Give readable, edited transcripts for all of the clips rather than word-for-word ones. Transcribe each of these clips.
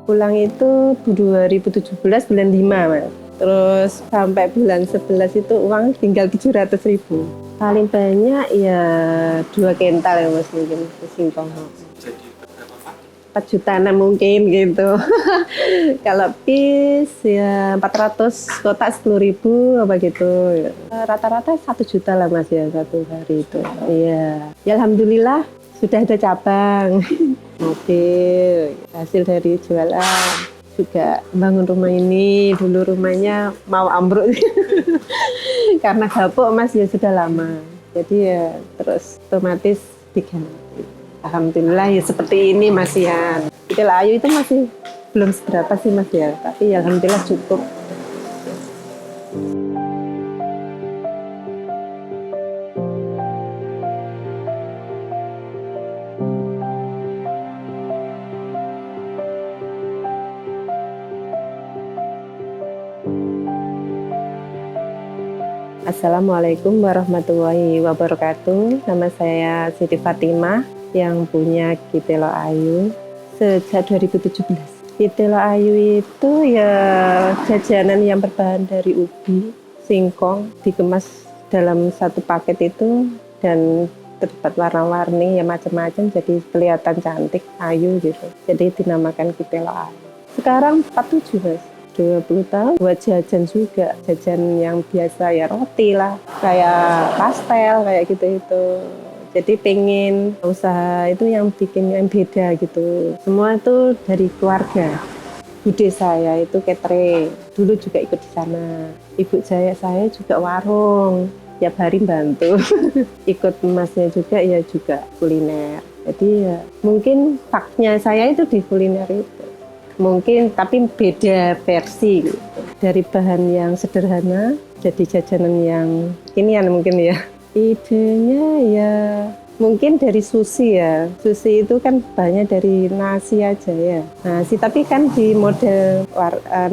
Pulang itu 2017 bulan 5, Mas. Terus sampai bulan 11 itu uang tinggal 700.000. Paling banyak ya 2 kental ya Mas mungkin singkong. Jadi berapa Pak? 4 jutaan mungkin gitu. Kalau bis ya 400, kotak 10.000 apa gitu. Rata-rata 1 juta lah Mas ya satu hari itu. Iya. Ya alhamdulillah sudah ada cabang. Mobil hasil dari jualan. Juga bangun rumah ini, dulu rumahnya mau ambruk. Karena gapuk Mas ya sudah lama. Jadi ya terus otomatis diganti. Alhamdulillah ya seperti ini Mas ya. Kedelai Ayu itu masih belum seberapa sih Mas ya, tapi ya alhamdulillah cukup. Assalamualaikum warahmatullahi wabarakatuh. Nama saya Siti Fatimah yang punya Kitelo Ayu sejak 2017. Kitelo Ayu itu ya jajanan yang berbahan dari ubi, singkong, dikemas dalam satu paket itu dan terdapat warna-warni ya macam-macam jadi kelihatan cantik, ayu gitu. Jadi dinamakan Kitelo Ayu. Sekarang 47 Mas. 20 tahun buat jajan juga, jajan yang biasa ya roti lah, kayak pastel kayak gitu. Jadi pengen usaha itu yang bikin yang beda gitu. Semua itu dari keluarga. Bude saya itu catering, dulu juga ikut di sana. Ibu saya juga warung, tiap hari bantu. Ikut emasnya juga ya juga kuliner. Jadi ya mungkin faknya saya itu di kuliner itu. Mungkin tapi beda versi gitu. Dari bahan yang sederhana jadi jajanan yang kinian mungkin ya. Idenya ya mungkin dari sushi ya. Sushi itu kan banyak dari nasi aja ya. Nasi tapi kan di model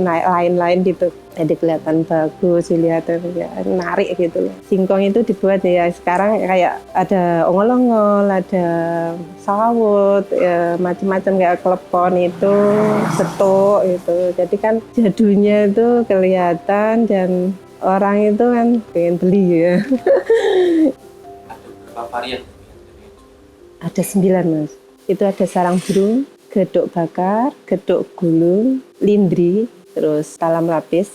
lain-lain gitu. Jadi kelihatan bagus, kelihatan ya, menarik gitu loh. Singkong itu dibuat ya sekarang kayak ada ongol-ongol, ada sawut, ya, macam-macam kayak klepon itu, setuk itu. Jadi kan jadunya itu kelihatan dan orang itu kan pengen beli ya. Ada berapa varian? Ada 9 Mas. Itu ada sarang burung, gedok bakar, gedok gulung, lindri, terus talam lapis,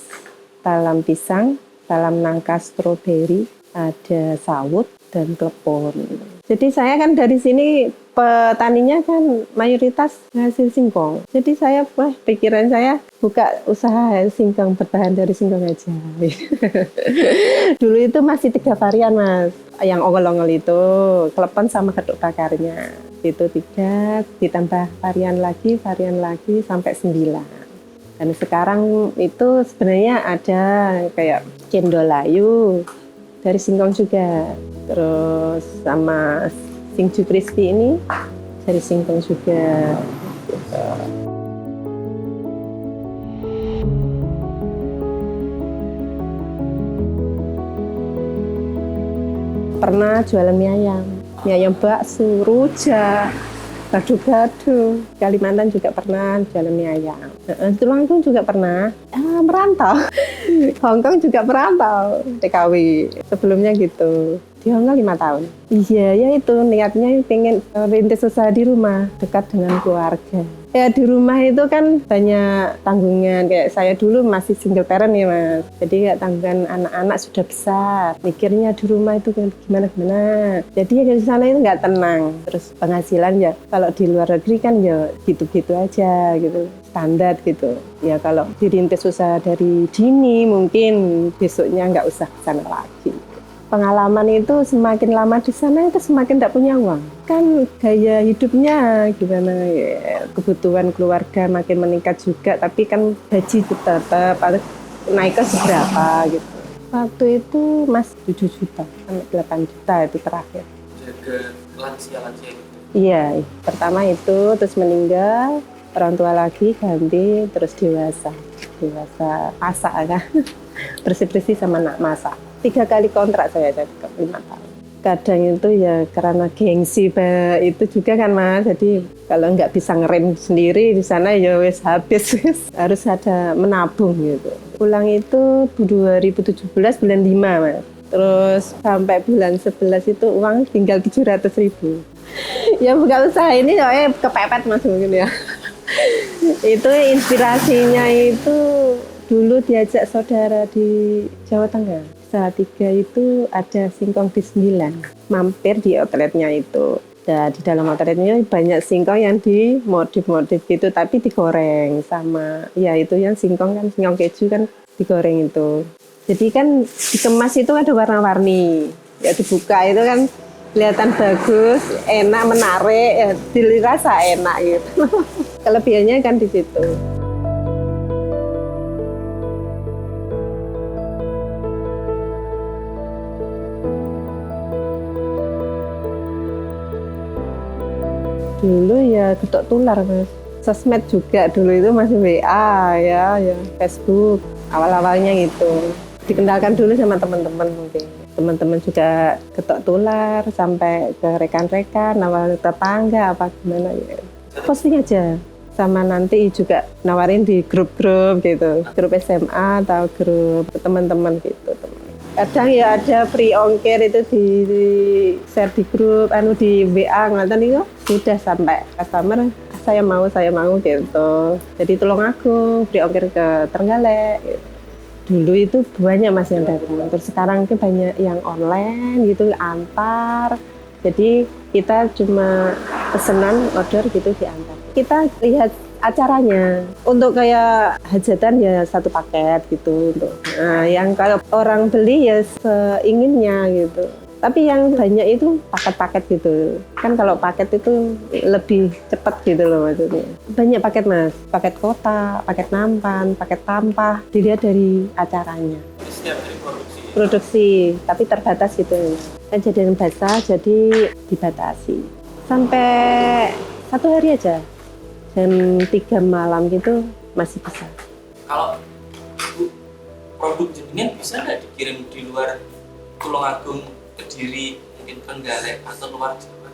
talam pisang, talam nangka stroberi, ada sawut dan klepon. Jadi saya kan dari sini petaninya kan mayoritas hasil singkong. Jadi saya pikiran saya buka usaha singkong berbahan dari singkong aja. Dulu itu masih 3 varian Mas. Yang ongol-ongol itu klepon sama gedok bakarnya. Itu 3 ditambah varian lagi sampai 9. Dan sekarang itu sebenarnya ada kayak cendol ayu dari singkong juga. Terus sama singju crispy ini dari singkong juga. Pernah jualan mie ayam bakso, rujak, gado-gado. Kalimantan juga pernah jualan mie ayam. Tulungagung juga pernah. Merantau. Hongkong juga merantau. TKW. Sebelumnya gitu. Di Hongkong 5 tahun. Iya, ya itu niatnya pengen rintis usaha di rumah, dekat dengan keluarga. Ya di rumah itu kan banyak tanggungan, kayak saya dulu masih single parent ya Mas. Jadi kayak tanggungan anak-anak sudah besar, mikirnya di rumah itu gimana-gimana. Jadi ya di sana itu nggak tenang. Terus penghasilan ya kalau di luar negeri kan ya gitu-gitu aja gitu, standar gitu. Ya kalau dirintis usaha dari dini mungkin besoknya nggak usah ke sana lagi. Pengalaman itu semakin lama di sana itu semakin tidak punya uang. Kan gaya hidupnya gimana ya, kebutuhan keluarga makin meningkat juga, tapi kan gaji tetap naik ke seberapa gitu. Waktu itu Mas 7 juta sampai 8 juta itu terakhir. Jaga lansia-lansia itu? Iya, pertama itu terus meninggal, orang tua lagi ganti, terus dewasa masak kan, bersih-bersih sama anak masak. 3 kali kontrak saya jadi 5 tahun. Kadang itu ya karena gengsi itu juga kan Mas. Jadi kalau nggak bisa ngerem sendiri di sana ya wes habis. Harus ada menabung gitu. Pulang itu 2017 bulan 5 Mas. Terus sampai bulan 11 itu uang tinggal 700.000. Ya buka usaha ini kepepet Mas mungkin ya. Itu inspirasinya itu dulu diajak saudara di Jawa Tengah. Salatiga itu ada singkong di 9. Mampir di outletnya itu. Dan di dalam outletnya banyak singkong yang dimodif-modif gitu, tapi digoreng sama, ya itu yang singkong kan, singkong keju kan digoreng itu. Jadi kan dikemas itu ada warna-warni. Ya dibuka itu kan kelihatan bagus, enak, menarik, ya dirasa enak gitu. Kelebihannya kan di situ. Dulu ya getok tular Mas. Sosmed juga dulu itu masih WA ya Facebook. Awal-awalnya gitu. Dikenalkan dulu sama teman-teman mungkin. Teman-teman juga getok tular sampai ke rekan-rekan, awal tetangga apa gimana ya. Posting aja. Sama nanti juga nawarin di grup-grup gitu. Grup SMA atau grup teman-teman gitu. Kadang ya ada free ongkir itu di share di grup, di WA ngoten itu sudah sampai customer saya mau gitu. Jadi tolong aku free ongkir ke Trenggalek gitu. Dulu itu banyak Mas yang datang. Terus sekarang itu banyak yang online gitu antar. Jadi kita cuma pesanan order gitu diantar. Kita lihat acaranya untuk kayak hajatan ya satu paket gitu untuk yang kalau orang beli ya seinginnya gitu, tapi yang banyak itu paket-paket gitu kan, kalau paket itu lebih cepat gitu loh maksudnya. Banyak paket Mas, paket kota, paket nampan, paket tampah, dilihat dari acaranya. Setiap hari produksi tapi terbatas gitu kan, jadian basah jadi dibatasi sampai 1 hari aja. Jam 3 malam gitu masih bisa. Kalau produk jenengan bisa nggak dikirim di luar Tulungagung, Kediri, mungkin Trenggalek atau luar Jawa?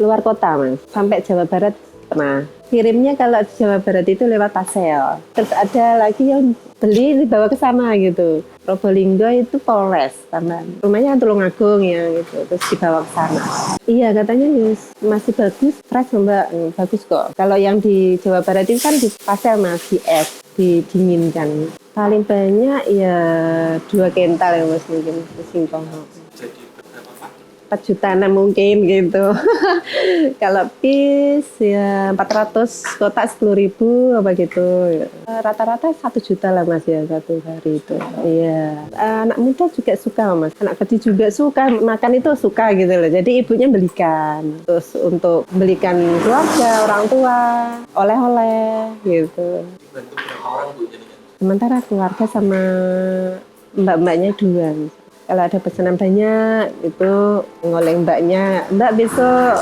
Luar kota Mas, sampai Jawa Barat pernah. Kirimnya kalau di Jawa Barat itu lewat Pasel. Terus ada lagi yang beli dibawa ke sana gitu. Probolinggo itu Polres, tambahan. Rumahnya Tulungagung ya gitu, terus dibawa ke sana. Iya katanya yes, masih bagus, fresh Mbak, bagus kok. Kalau yang di Jawa Barat itu kan di Pasel Mas, di es, didinginkan. Paling banyak ya 2 kental ya Mas mungkin singkong. Jadi berapa paket? 4 jutaan mungkin gitu. Kalau pis ya 400 kotak 10.000 apa gitu. Rata-rata 1 juta lah Mas ya satu hari itu. Iya. Anak muda juga suka Mas. Anak kecil juga suka makan itu suka gitu loh. Jadi ibunya belikan. Terus untuk belikan keluarga, orang tua, oleh-oleh gitu. Dibantu berapa orang Bu jadinya? Sementara keluarga sama mbak-mbaknya 2. Kalau ada pesanan banyak itu ngoleh mbaknya, Mbak besok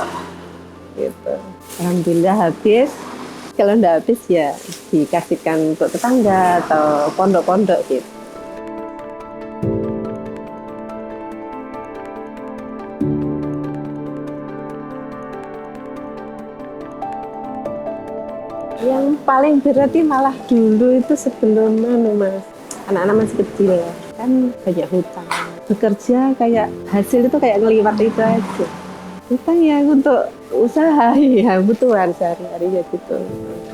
gitu. Alhamdulillah habis. Kalau enggak habis ya dikasihkan untuk tetangga atau pondok-pondok gitu. Yang paling berarti malah dulu itu sebelum Mas, anak-anak masih kecil kan banyak hutang. Bekerja kayak hasil itu kayak ngeliwat itu aja. Hutang ya untuk usaha ya kebutuhan sehari-hari ya gitu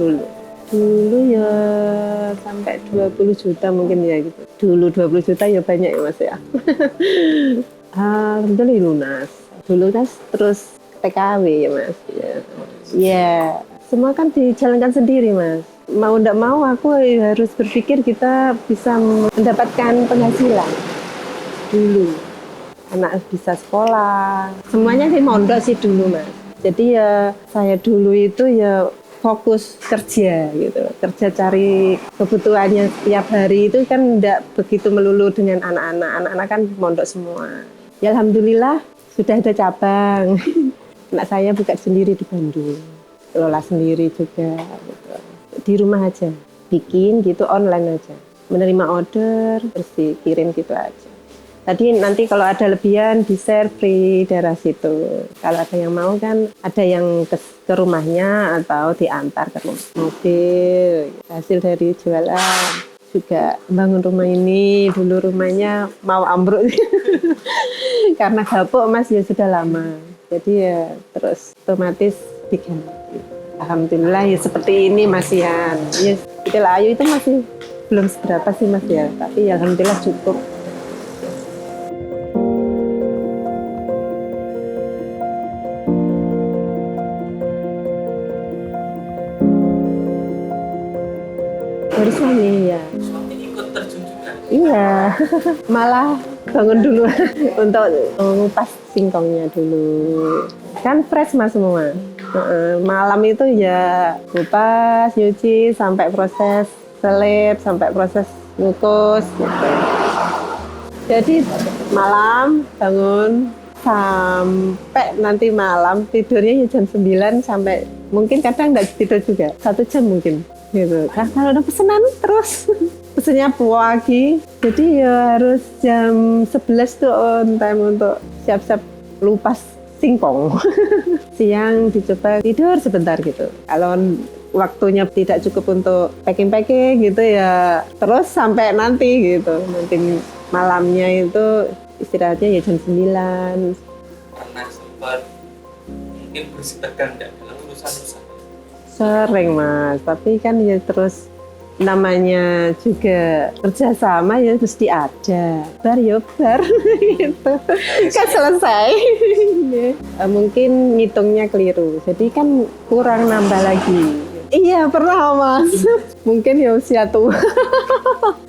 dulu. Dulu ya sampai 20 juta mungkin ya gitu. Dulu 20 juta ya banyak ya Mas ya. Alhamdulillah lunas. Dulu kan terus TKW ya Mas. Ya, semua kan dijalankan sendiri Mas. Mau ndak mau aku harus berpikir kita bisa mendapatkan penghasilan. Dulu anak bisa sekolah, semuanya sih mondok sih dulu Mas. Jadi ya saya dulu itu ya fokus kerja gitu, kerja cari kebutuhannya setiap hari itu kan enggak begitu melulu dengan anak-anak kan mondok semua. Ya alhamdulillah sudah ada cabang. Anak saya buka sendiri di Bandung, kelola sendiri juga gitu. Di rumah aja, bikin gitu online aja, menerima order terus dikirim gitu aja. Tadi nanti kalau ada lebihan di-share free daerah situ. Kalau ada yang mau kan ada yang ke rumahnya atau diantar ke rumah. Mobil hasil dari jualan. Juga bangun rumah ini, dulu rumahnya mau ambruk karena gapuk Mas ya sudah lama. Jadi ya terus otomatis diganti. Alhamdulillah ya seperti ini Mas Yan. Ya Telo Ayu itu masih belum seberapa sih Mas ya, tapi ya alhamdulillah cukup. Dari suami ya. Suami ikut terjun juga. Iya, malah bangun dulu untuk ngupas singkongnya dulu. Kan fresh Mas semua. Malam itu ya kupas, nyuci, sampai proses selip, sampai proses ngukus gitu. Jadi malam bangun sampai nanti malam tidurnya ya jam 9 sampai mungkin kadang nggak tidur juga 1 jam mungkin gitu. Nah, kalau udah pesanan terus pesennya pagi, jadi ya harus jam 11 tuh on time untuk siap-siap lupas singkong. Siang dicoba tidur sebentar gitu. Kalau waktunya tidak cukup untuk packing-packing gitu ya terus sampai nanti gitu. Nanti malamnya itu istirahatnya ya jam 9. Pernah sempat mungkin bersih tegang dalam urusan-urusan. Sering Mas, tapi kan ya terus namanya juga kerjasama ya mesti ada. Bar ya bar gitu. Kan selesai. Mungkin ngitungnya keliru, jadi kan kurang nambah lagi. Iya pernah Mas. Mungkin ya usia tua.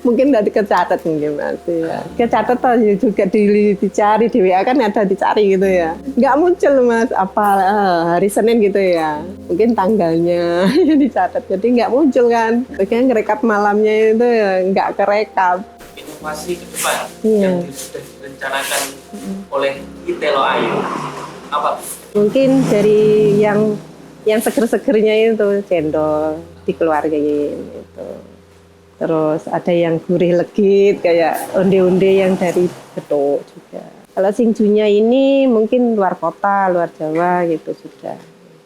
Mungkin nggak kecatat mungkin Mas ya. Kecatat juga dicari di WA kan ada dicari gitu ya. Nggak muncul Mas apa hari Senin gitu ya. Mungkin tanggalnya dicatat jadi nggak muncul kan. Akhirnya ngerekap malamnya itu ya nggak kerekap. Inovasi ke depan Iya. yang sudah direncanakan oleh Telo Ayu apa? Mungkin dari yang seger-segernya itu cendol dikeluargain gitu. Terus ada yang gurih legit kayak onde-onde yang dari Betuk juga. Kalau singjunya ini mungkin luar kota, luar Jawa gitu sudah.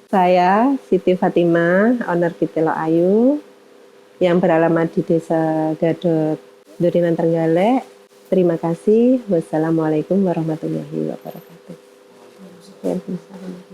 Saya Siti Fatimah, owner Telo Ayu yang beralamat di Desa Gadot, Durinan Trenggalek. Terima kasih. Wassalamualaikum warahmatullahi wabarakatuh. Waalaikumsalam.